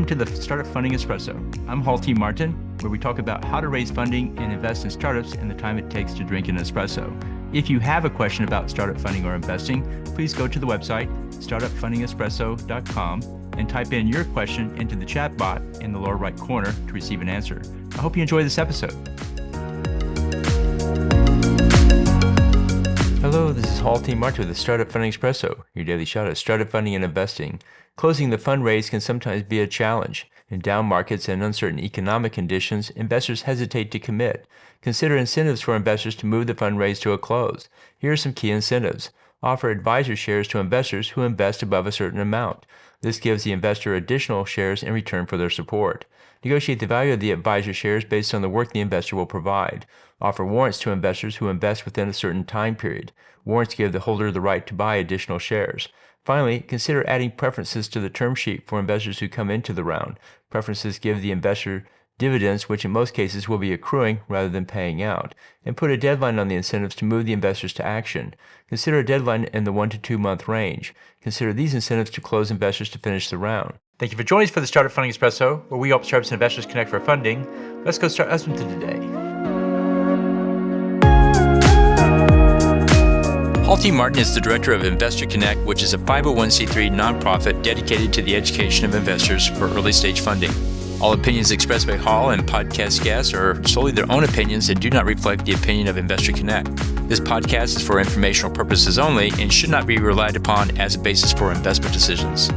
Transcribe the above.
Welcome to the Startup Funding Espresso. I'm Hall T. Martin, where we talk about how to raise funding and invest in startups and the time it takes to drink an espresso. If you have a question about startup funding or investing, please go to the website, startupfundingespresso.com, and type in your question into the chat bot in the lower right corner to receive an answer. I hope you enjoy this episode. Hello, this is Hall T. Martin with the Startup Funding Espresso, your daily shot at startup funding and investing. Closing the fundraise can sometimes be a challenge. In down markets and uncertain economic conditions, investors hesitate to commit. Consider incentives for investors to move the fundraise to a close. Here are some key incentives. Offer advisor shares to investors who invest above a certain amount. This gives the investor additional shares in return for their support. Negotiate the value of the advisor shares based on the work the investor will provide. Offer warrants to investors who invest within a certain time period. Warrants give the holder the right to buy additional shares. Finally, consider adding preferences to the term sheet for investors who come into the round. Preferences give the investor dividends, which in most cases will be accruing rather than paying out, and put a deadline on the incentives to move the investors to action. Consider a deadline in the 1 to 2 month range. Consider these incentives to close investors to finish the round. Thank you for joining us for the Startup Funding Espresso, where we help startups and investors connect for funding. Let's go start us into today. Hall T. Martin is the director of Investor Connect, which is a 501c3 nonprofit dedicated to the education of investors for early stage funding. All opinions expressed by Hall and podcast guests are solely their own opinions and do not reflect the opinion of Investor Connect. This podcast is for informational purposes only and should not be relied upon as a basis for investment decisions.